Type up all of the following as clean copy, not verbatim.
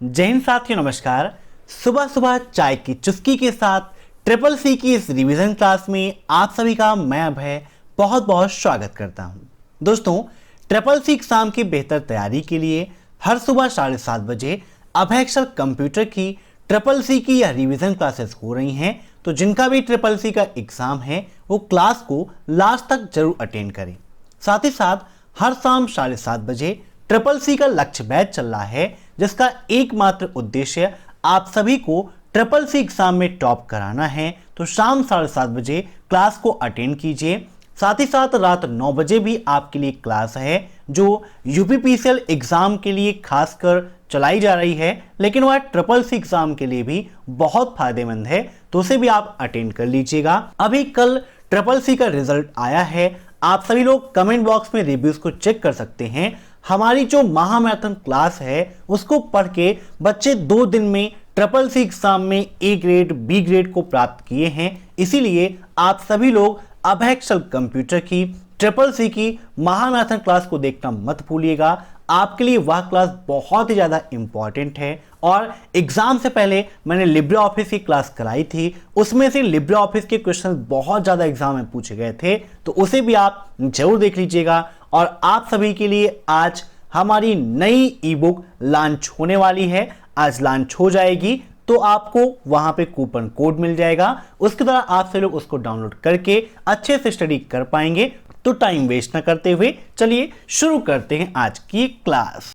जय हिंद साथियों, नमस्कार। सुबह सुबह चाय की चुस्की के साथ ट्रिपल सी की इस रिवीजन क्लास में आप सभी का मैं अभय बहुत बहुत स्वागत करता हूं। दोस्तों, ट्रिपल सी एग्जाम की बेहतर तैयारी के लिए हर सुबह 7:30 बजे अभय एक्सेल कंप्यूटर की ट्रिपल सी की यह रिवीजन क्लासेस हो रही हैं। तो जिनका भी ट्रिपल सी का एग्जाम है वो क्लास को लास्ट तक जरूर अटेंड करें। साथ ही साथ हर शाम 7:30 बजे ट्रिपल सी का लक्ष्य बैच चल रहा है, जिसका एकमात्र उद्देश्य आप सभी को ट्रिपल सी एग्जाम में टॉप कराना है। तो शाम 7:30 बजे क्लास को अटेंड कीजिए। साथ ही साथ रात 9 बजे भी आपके लिए क्लास है जो यूपीपीसीएल एग्जाम के लिए खासकर चलाई जा रही है, लेकिन वह ट्रिपल सी एग्जाम के लिए भी बहुत फायदेमंद है, तो उसे भी आप अटेंड कर लीजिएगा। अभी कल ट्रिपल सी का रिजल्ट आया है, आप सभी लोग कमेंट बॉक्स में रिव्यूज को चेक कर सकते हैं। हमारी जो महामैराथन क्लास है उसको पढ़ के बच्चे 2 दिन में ट्रिपल सी एग्जाम में ए ग्रेड बी ग्रेड को प्राप्त किए हैं। इसीलिए आप सभी लोग अभय एक्सेल कंप्यूटर की ट्रिपल सी की महामैराथन क्लास को देखना मत भूलिएगा। आपके लिए वह क्लास बहुत ही ज़्यादा इंपॉर्टेंट है। और एग्जाम से पहले मैंने लिब्रे ऑफिस की क्लास कराई थी, उसमें से लिब्रे ऑफिस के क्वेश्चन बहुत ज़्यादा एग्जाम में पूछे गए थे, तो उसे भी आप जरूर देख लीजिएगा। और आप सभी के लिए आज हमारी नई ई बुक लॉन्च होने वाली है, आज लॉन्च हो जाएगी, तो आपको वहां पे कूपन कोड मिल जाएगा। उसके द्वारा आप से लोग उसको डाउनलोड करके अच्छे से स्टडी कर पाएंगे। तो टाइम वेस्ट ना करते हुए चलिए शुरू करते हैं आज की क्लास।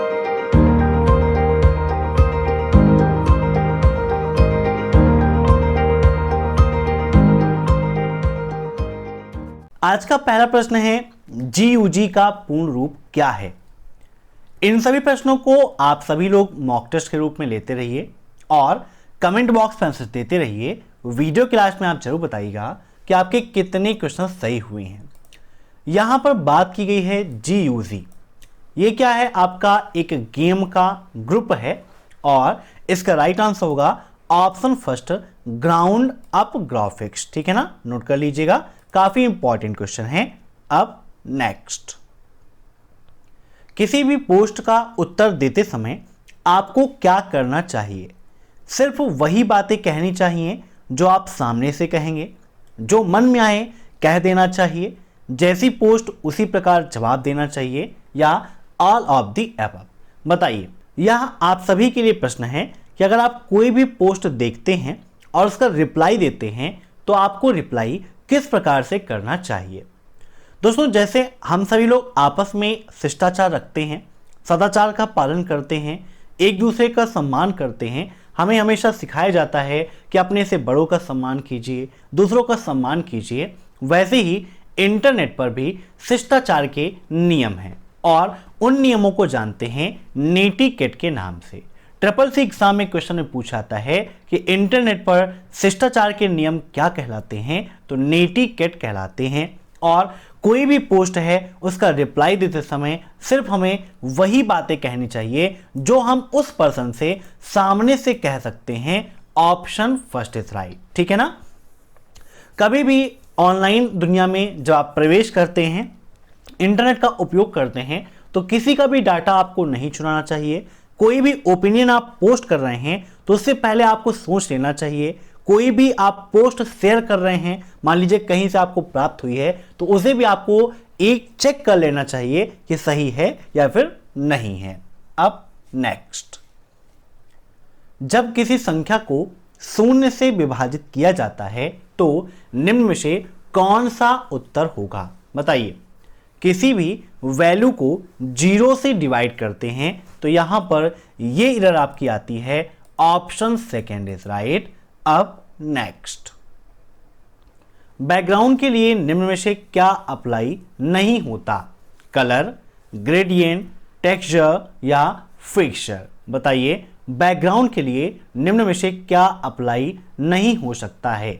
आज का पहला प्रश्न है, जीयूजी का पूर्ण रूप क्या है। इन सभी प्रश्नों को आप सभी लोग मॉक टेस्ट के रूप में लेते रहिए और कमेंट बॉक्स में आंसर देते रहिए। वीडियो के लास्ट में आप जरूर बताइएगा कि आपके कितने क्वेश्चन सही हुए हैं। यहां पर बात की गई है जीयूजी, ये क्या है? आपका एक गेम का ग्रुप है और इसका राइट आंसर होगा option first, ground up graphics. ठीक है ना, नोट कर लीजिएगा, काफी इंपॉर्टेंट क्वेश्चन है। अब नेक्स्ट, किसी भी पोस्ट का उत्तर देते समय आपको क्या करना चाहिए? सिर्फ वही बातें कहनी चाहिए जो आप सामने से कहेंगे, जो मन में आए कह देना चाहिए, जैसी पोस्ट उसी प्रकार जवाब देना चाहिए, या ऑल ऑफ द अबव। बताइए, यह आप सभी के लिए प्रश्न है कि अगर आप कोई भी पोस्ट देखते हैं और उसका रिप्लाई देते हैं तो आपको रिप्लाई किस प्रकार से करना चाहिए। दोस्तों, जैसे हम सभी लोग आपस में शिष्टाचार रखते हैं, सदाचार का पालन करते हैं, एक दूसरे का सम्मान करते हैं, हमें हमेशा सिखाया जाता है कि अपने से बड़ों का सम्मान कीजिए, दूसरों का सम्मान कीजिए, वैसे ही इंटरनेट पर भी शिष्टाचार के नियम हैं और उन नियमों को जानते हैं नेटिकेट के नाम से। ट्रिपल सी एग्जाम में क्वेश्चन में पूछा जाता है कि इंटरनेट पर शिष्टाचार के नियम क्या कहलाते हैं, तो नेटिकेट कहलाते हैं। और कोई भी पोस्ट है उसका रिप्लाई देते समय सिर्फ हमें वही बातें कहनी चाहिए जो हम उस पर्सन से सामने से कह सकते हैं। Option first is right. ठीक है ना। कभी भी ऑनलाइन दुनिया में जब आप प्रवेश करते हैं, इंटरनेट का उपयोग करते हैं, तो किसी का भी डाटा आपको नहीं चुराना चाहिए। कोई भी ओपिनियन आप पोस्ट कर रहे हैं तो उससे पहले आपको सोच लेना चाहिए। कोई भी आप पोस्ट शेयर कर रहे हैं, मान लीजिए कहीं से आपको प्राप्त हुई है, तो उसे भी आपको एक चेक कर लेना चाहिए कि सही है या फिर नहीं है। अब नेक्स्ट, जब किसी संख्या को 0 से विभाजित किया जाता है तो निम्न में से कौन सा उत्तर होगा? बताइए, किसी भी वैल्यू को 0 से डिवाइड करते हैं तो यहां पर यह एरर आपकी आती है। Option second is right. अब नेक्स्ट, बैकग्राउंड के लिए निम्न में से क्या अप्लाई नहीं होता? कलर, ग्रेडियंट, टेक्सचर या फिक्सचर। बताइए, बैकग्राउंड के लिए निम्न में से क्या अप्लाई नहीं हो सकता है?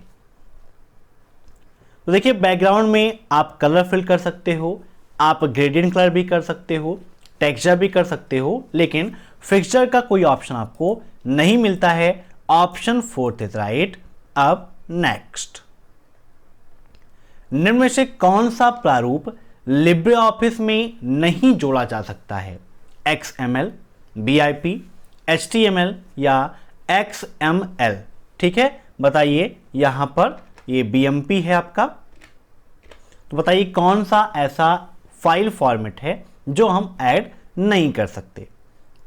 तो देखिए, बैकग्राउंड में आप कलर फिल कर सकते हो, आप ग्रेडियंट कलर भी कर सकते हो, टेक्सचर भी कर सकते हो, लेकिन फिक्सचर का कोई ऑप्शन आपको नहीं मिलता है। Option fourth is right. अब नेक्स्ट, निम्न में से कौन सा प्रारूप लिब्रे ऑफिस में नहीं जोड़ा जा सकता है? XML, BIP, HTML या XML, ठीक है। बताइए यहाँ पर ये BMP है आपका, तो बताइए कौन सा ऐसा फाइल फॉर्मेट है जो हम ऐड नहीं कर सकते।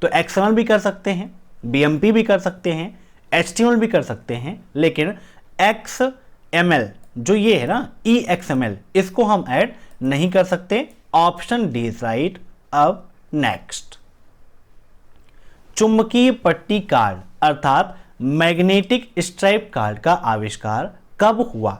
तो XML भी कर सकते हैं, BMP भी कर सकते हैं, HTML भी कर सकते हैं, लेकिन XML जो ये है ना EXML, इसको हम ऐड नहीं कर सकते। Option D is right. अब नेक्स्ट, चुंबकीय पट्टी कार्ड अर्थात मैग्नेटिक स्ट्राइप कार्ड का आविष्कार कब हुआ,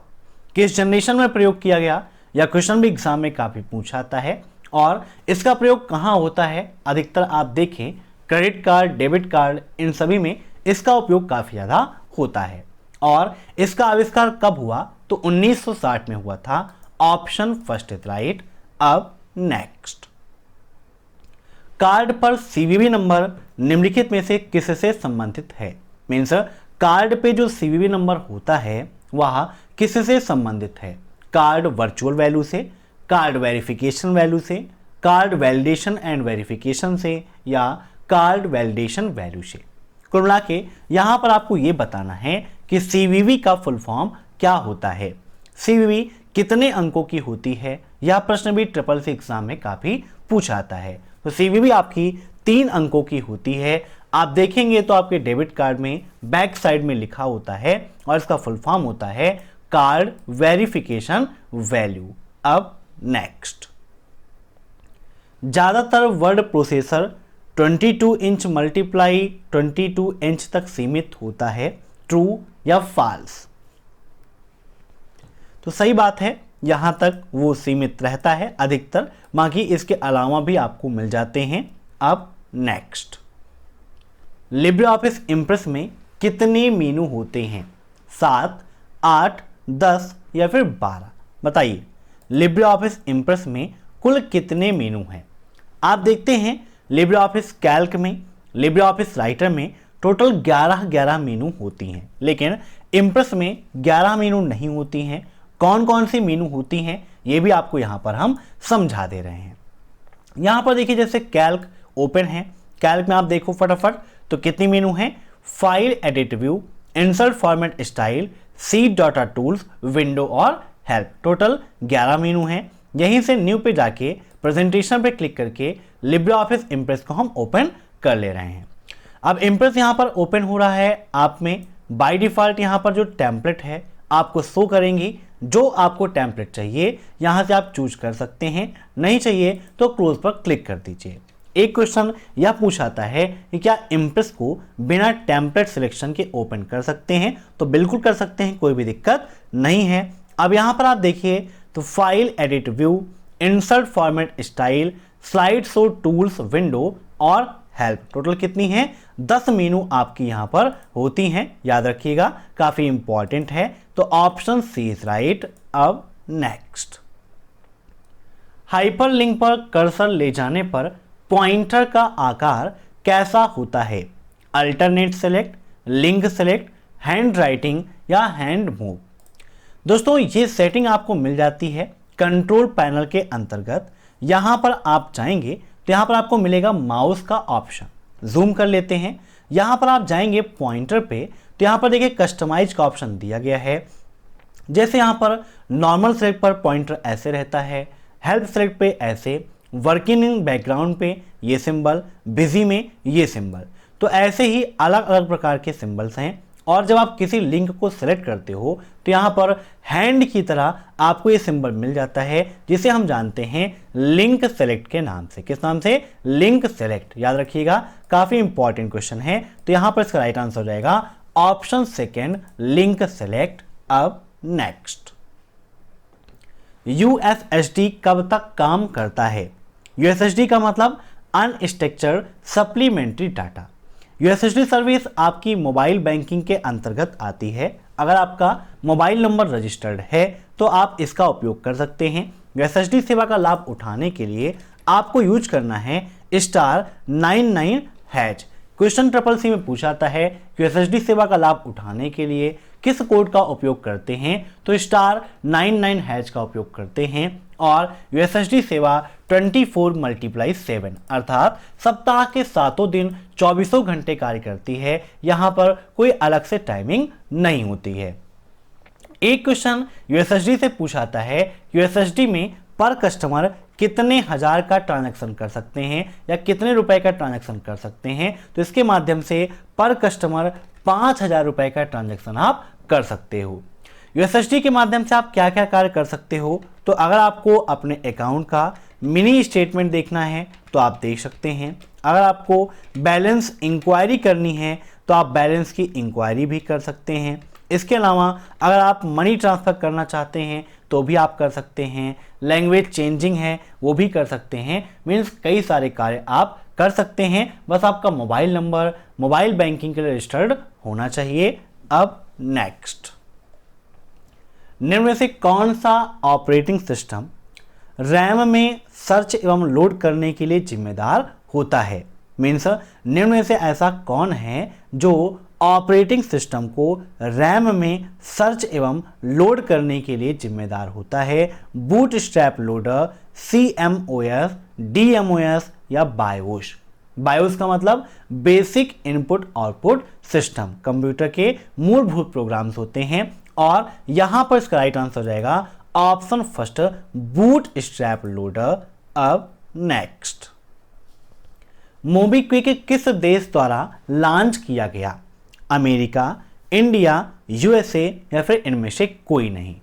किस जनरेशन में प्रयोग किया गया, या क्वेश्चन भी एग्जाम में काफी पूछा जाता है। और इसका प्रयोग कहां होता है, अधिकतर आप देखें क्रेडिट कार्ड, डेबिट कार्ड, इन सभी में इसका उपयोग काफी ज्यादा होता है। और इसका आविष्कार कब हुआ, तो 1960 में हुआ था। Option first is right. अब नेक्स्ट, कार्ड पर CVV नंबर निम्नलिखित में से किससे संबंधित है। मीन्स कार्ड पे जो CVV नंबर होता है वह किससे संबंधित है। कार्ड वर्चुअल वैल्यू से, कार्ड वेरिफिकेशन वैल्यू से, कार्ड वैलिडेशन एंड वेरिफिकेशन से, या कार्ड वैलिडेशन वैल्यू से। कुल मिला के यहां पर आपको यह बताना है कि CVV का फुल फॉर्म क्या होता है, CVV कितने अंकों की होती है। यह प्रश्न भी SSC एग्जाम में काफी पूछा जाता है। तो CVV आपकी 3 अंकों की होती है। आप देखेंगे तो आपके डेबिट कार्ड में बैक साइड में लिखा होता है और इसका फुल फॉर्म होता है कार्ड वेरिफिकेशन वैल्यू। अब नेक्स्ट, ज्यादातर word processor 22 inch multiply 22 inch तक सीमित होता है, ट्रू या फॉल्स। तो सही बात है, यहां तक वो सीमित रहता है अधिकतर, बाकी इसके अलावा भी आपको मिल जाते हैं। अब नेक्स्ट, लिब्रे ऑफिस इंप्रेस में कितने मेनू होते हैं, 7, 8, 10 या फिर 12। बताइए लिब्रे ऑफिस इंप्रेस में कुल कितने मेनू हैं। आप देखते हैं लिब्रे ऑफिस कैल्क में, लिब्रे ऑफिस राइटर में टोटल 11 मेनू होती हैं, लेकिन इंप्रेस में 11 मेनू नहीं होती हैं। कौन कौन सी मेनू होती हैं ये भी आपको यहां पर हम समझा दे रहे हैं। यहां पर देखिए जैसे कैल्क ओपन है, कैल्क में आप देखो फटाफट तो कितनी मेनू हैं, file edit view, insert format style, seat data tools, window और हेल्प। टोटल 11 मेनू हैं। यहीं से न्यू पे जाके प्रेजेंटेशन पे क्लिक करके लिब्रे ऑफिस इंप्रेस को हम ओपन कर ले रहे हैं। अब इंप्रेस यहां पर ओपन हो रहा है, आप में बाय डिफॉल्ट यहां पर जो टेम्पलेट है आपको शो करेंगी। जो आपको टेम्पलेट चाहिए यहां से आप चूज कर सकते हैं, नहीं चाहिए तो क्लोज पर क्लिक कर दीजिए। एक क्वेश्चन यह पूछाता है कि क्या इंप्रेस को बिना टेम्पलेट सिलेक्शन के ओपन कर सकते हैं, तो बिल्कुल कर सकते हैं, कोई भी दिक्कत नहीं है। अब यहां पर आप देखिए तो file edit view, insert format style, slide show tools, window और हेल्प, टोटल कितनी है, 10 मेनू आपकी यहां पर होती हैं। याद रखिएगा, काफी इंपॉर्टेंट है। तो ऑप्शन सी इज राइट। अब नेक्स्ट, हाइपरलिंक पर कर्सर ले जाने पर पॉइंटर का आकार कैसा होता है, alternate select, link select, hand writing या हैंड मूव। दोस्तों ये सेटिंग आपको मिल जाती है कंट्रोल पैनल के अंतर्गत। यहां पर आप जाएंगे तो यहां पर आपको मिलेगा माउस का ऑप्शन, जूम कर लेते हैं। यहां पर आप जाएंगे पॉइंटर पे तो यहां पर देखिए कस्टमाइज का ऑप्शन दिया गया है। जैसे यहां पर नॉर्मल सेलेक्ट पर पॉइंटर ऐसे रहता है, हेल्प सेलेक्ट पे ऐसे, वर्किंग इन बैकग्राउंड पे ये सिंबल, बिजी में ये सिंबल। तो ऐसे ही अलग अलग प्रकार के सिंबल्स हैं। और जब आप किसी लिंक को सिलेक्ट करते हो तो यहाँ पर हैंड की तरह आपको ये सिंबल मिल जाता है, जिसे हम जानते हैं लिंक सेलेक्ट के नाम से। किस नाम से, लिंक सेलेक्ट। याद रखिएगा, काफी इंपॉर्टेंट क्वेश्चन है। तो यहाँ पर इसका राइट आंसर हो जाएगा ऑप्शन सेकेंड, लिंक सेलेक्ट। अब नेक्स्ट, यूएसएसडी कब तक काम करता है। यूएसएसडी का मतलब unstructured supplementary data. USSD service आपकी मोबाइल बैंकिंग के अंतर्गत आती है। अगर आपका मोबाइल नंबर रजिस्टर्ड है तो आप इसका उपयोग कर सकते हैं। यूएसएसडी सेवा का लाभ उठाने के लिए आपको यूज करना है *99#। क्वेश्चन SSC में पूछा जाता है यूएसएसडी सेवा का लाभ उठाने के लिए किस कोड का उपयोग करते हैं, तो *99# का उपयोग करते हैं। और यूएसएसडी सेवा 24/7 अर्थात सप्ताह के 7 दिन 24 घंटे कार्य करती है। यहाँ पर कोई अलग से टाइमिंग नहीं होती है। एक क्वेश्चन यूएसएसडी से पूछाता है, यूएसएसडी में पर कस्टमर कितने हजार का ट्रांजैक्शन कर सकते हैं या कितने रुपए का ट्रांजैक्शन कर सकते हैं, तो इसके माध्यम से पर कस्टमर 5,000 रुपए का ट्रांजैक्शन आप कर सकते हो। यूएसएसडी के माध्यम से आप क्या क्या कार्य कर सकते हो, तो अगर आपको अपने अकाउंट का मिनी स्टेटमेंट देखना है तो आप देख सकते हैं। अगर आपको बैलेंस इंक्वायरी करनी है तो आप बैलेंस की इंक्वायरी भी कर सकते हैं। इसके अलावा अगर आप मनी ट्रांसफ़र करना चाहते हैं तो भी आप कर सकते हैं। लैंग्वेज चेंजिंग है वो भी कर सकते हैं। मीन्स कई सारे कार्य आप कर सकते हैं, बस आपका मोबाइल नंबर मोबाइल बैंकिंग के लिए रजिस्टर्ड होना चाहिए। अब नेक्स्ट, निम्न में से कौन सा ऑपरेटिंग सिस्टम रैम में सर्च एवं लोड करने के लिए जिम्मेदार होता है। मीन्स निम्न में से ऐसा कौन है जो ऑपरेटिंग सिस्टम को रैम में सर्च एवं लोड करने के लिए जिम्मेदार होता है। बूटस्ट्रैप लोडर, CMOS, DMOS या बायोस। बायोस का मतलब basic input output system, computer के मूलभूत प्रोग्राम्स होते हैं। और यहां पर इसका राइट आंसर हो जाएगा ऑप्शन फर्स्ट, बूटस्ट्रैप लोडर। अब नेक्स्ट, मोबीक्विक किस देश द्वारा लॉन्च किया गया? अमेरिका, इंडिया, USA या फिर इनमें से कोई नहीं।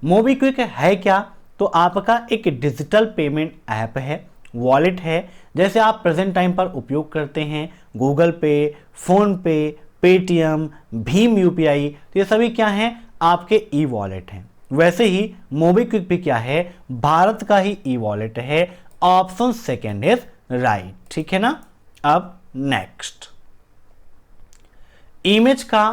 मोबीक्विक है क्या? तो आपका एक डिजिटल पेमेंट ऐप है, वॉलेट है, जैसे आप प्रेजेंट टाइम पर उपयोग करते हैं गूगल पे, फोन पे, पेटीएम, भीम UPI, तो ये सभी क्या हैं? आपके ई वॉलेट हैं। वैसे ही मोबीक्विक भी क्या है? भारत का ही ई वॉलेट है। ऑप्शन सेकेंड इज राइट, ठीक है ना। अब नेक्स्ट, इमेज का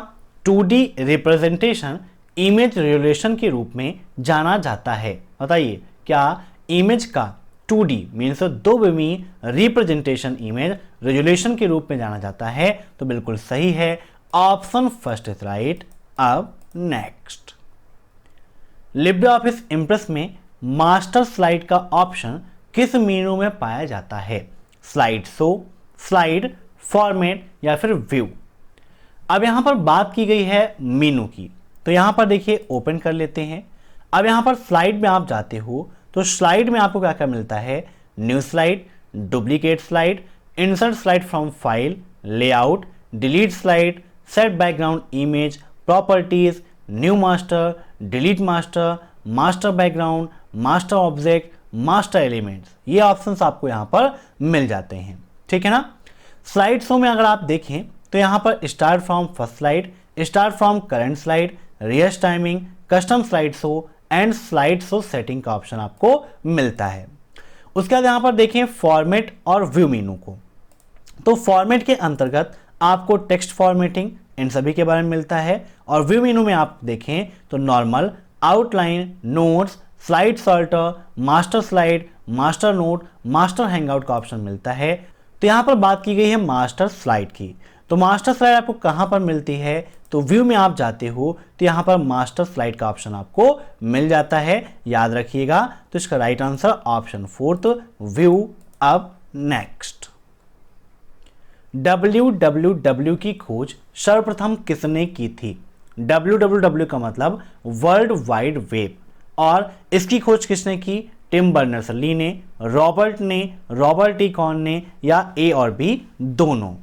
2D रिप्रेजेंटेशन इमेज रेजोल्यूशन के रूप में जाना जाता है। बताइए, क्या इमेज का 2D means 2 representation image resolution के रूप में जाना जाता है? तो बिल्कुल सही है, ऑप्शन फर्स्ट इज राइट। अब नेक्स्ट, लिब्रे ऑफिस इम्प्रेस में मास्टर स्लाइड का ऑप्शन किस मेनू में पाया जाता है? स्लाइड शो, स्लाइड, फॉर्मेट या फिर व्यू। अब यहां पर बात की गई है मेनू की, तो यहां पर देखिए ओपन कर लेते हैं। अब यहां पर स्लाइड में आप जाते हो तो स्लाइड में आपको क्या क्या मिलता है? New slide, duplicate slide, insert slide from file, layout, delete slide, set background image, properties, new master, delete master, master background, master object, master elements. ये ऑप्शंस आपको यहां पर मिल जाते हैं, ठीक है ना। स्लाइड शो में अगर आप देखें तो यहां पर start from first slide, start from current slide, rehearse timing, custom slide show and slide show setting का ऑप्शन आपको मिलता है। उसके बाद यहां पर देखें फॉर्मेट और व्यू मेनू को, तो फॉर्मेट के अंतर्गत आपको टेक्स्ट फॉर्मेटिंग इन सभी के बारे में मिलता है। और व्यू मेनू में आप देखें तो normal, outline, notes, slide sorter, master slide, master note, master hangout का ऑप्शन मिलता है। तो यहाँ पर बात की गई है मास्टर स्लाइड की, तो मास्टर स्लाइड आपको कहाँ पर मिलती है? तो व्यू में आप जाते हो तो यहाँ पर मास्टर स्लाइड का ऑप्शन आपको मिल जाता है, याद रखिएगा। तो इसका right answer option fourth, view. अब नेक्स्ट, www की खोज सर्वप्रथम किसने की थी? www का मतलब वर्ल्ड वाइड वेब, और इसकी खोज किसने की? टिम बर्नर्स-ली ने, रॉबर्ट ने, रॉबर्ट टी कॉन ने या A और B दोनों?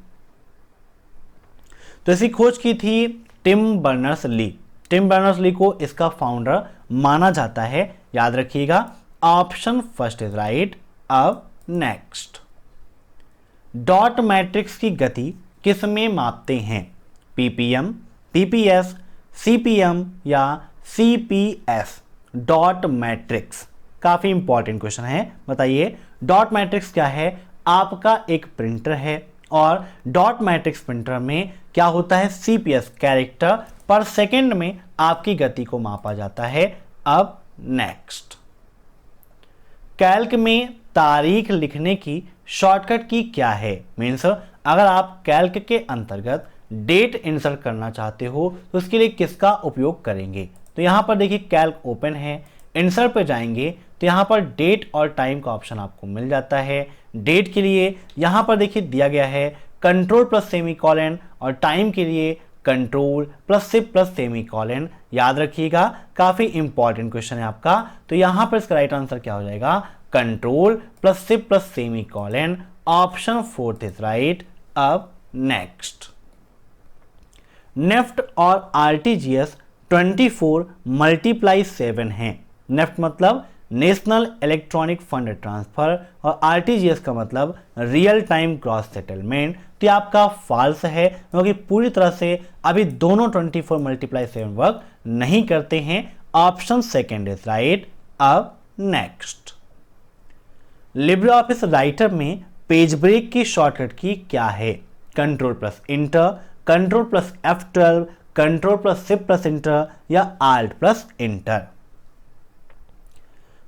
तो इसकी खोज की थी टिम बर्नर्स-ली। टिम बर्नर्स-ली को इसका फाउंडर माना जाता है, याद रखिएगा। Option first is right. अब नेक्स्ट, डॉट मैट्रिक्स की गति किस में मापते हैं? PPM, PPS, CPM या CPS? डॉट मैट्रिक्स काफी इंपॉर्टेंट क्वेश्चन है, बताइए डॉट मैट्रिक्स क्या है? आपका एक प्रिंटर है और डॉट मैट्रिक्स प्रिंटर में क्या होता है? CPS कैरेक्टर पर सेकंड में आपकी गति को मापा जाता है। अब नेक्स्ट, कैल्क में तारीख लिखने की शॉर्टकट की क्या है? मीन्स अगर आप कैल्क के अंतर्गत डेट इंसर्ट करना चाहते हो तो उसके लिए किसका उपयोग करेंगे? तो यहां पर देखिए कैल्क ओपन है, इंसर्ट पे जाएंगे तो यहाँ पर डेट और टाइम का ऑप्शन आपको मिल जाता है। डेट के लिए यहाँ पर देखिए दिया गया है कंट्रोल प्लस सेमीकोलन और टाइम के लिए control plus shift plus semicolon. याद रखिएगा, काफी इंपॉर्टेंट क्वेश्चन है आपका। तो यहाँ पर इसका राइट आंसर क्या हो जाएगा, control plus shift plus semicolon. Option 4 is right. अब नेक्स्ट, नेफ्ट और आरटीजीएस 24 मल्टीप्लाई 7 हैं। नेफ्ट मतलब नेशनल इलेक्ट्रॉनिक फंड ट्रांसफर और आरटीजीएस का मतलब रियल टाइम ग्रॉस सेटलमेंट। तो ये आपका फॉल्स है, क्योंकि पूरी तरह से अभी दोनों 24 मल्टीप्लाई 7 वर्क नहीं करते हैं। Option 2 is right. अब नेक्स्ट, लिब्रे ऑफिस राइटर में पेज ब्रेक की शॉर्टकट की क्या है, control plus inter, control plus F12, control plus shift plus inter या आल्ट प्लस इंटर।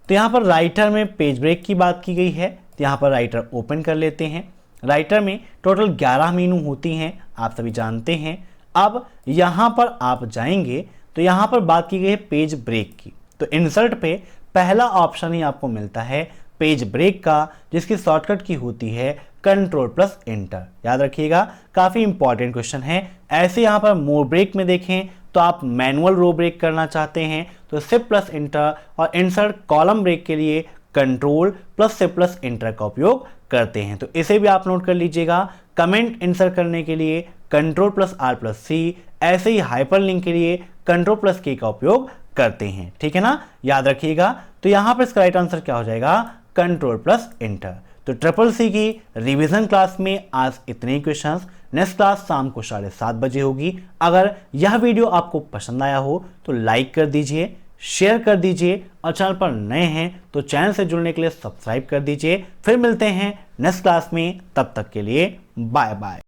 तो यहां पर राइटर में पेज ब्रेक की बात की गई है, तो यहां पर राइटर ओपन कर लेते हैं। राइटर में टोटल 11 मेनू होती हैं, आप सभी जानते हैं। अब यहां पर आप जाएंगे तो यहां पर बात की गई है पेज ब्रेक की, तो इंसर्ट पे पहला ऑप्शन ही आपको मिलता है पेज ब्रेक का, जिसकी शॉर्टकट की होती है कंट्रोल प्लस इंटर। याद रखिएगा, काफी इंपॉर्टेंट क्वेश्चन है। ऐसे यहां पर मोर ब्रेक में देखें तो आप मैनुअल रो ब्रेक करना चाहते हैं तो शिफ्ट प्लस इंटर, और इंसर्ट कॉलम ब्रेक के लिए control plus shift plus inter का उपयोग करते हैं। तो इसे भी आप नोट कर लीजिएगा। कमेंट इंसर्ट करने के लिए control plus R plus C, ऐसे ही हाइपर लिंक के लिए कंट्रोल प्लस K का उपयोग करते हैं। ठीक है ना, याद रखिएगा। तो यहां पर इसका राइट आंसर क्या हो जाएगा, कंट्रोल प्लस इंटर। तो CCC की रिवीजन क्लास में आज इतने ही क्वेश्चंस। नेक्स्ट क्लास शाम को 7:30 बजे होगी। अगर यह वीडियो आपको पसंद आया हो तो लाइक कर दीजिए, शेयर कर दीजिए, और चैनल पर नए हैं तो चैनल से जुड़ने के लिए सब्सक्राइब कर दीजिए। फिर मिलते हैं नेक्स्ट क्लास में, तब तक के लिए बाय बाय।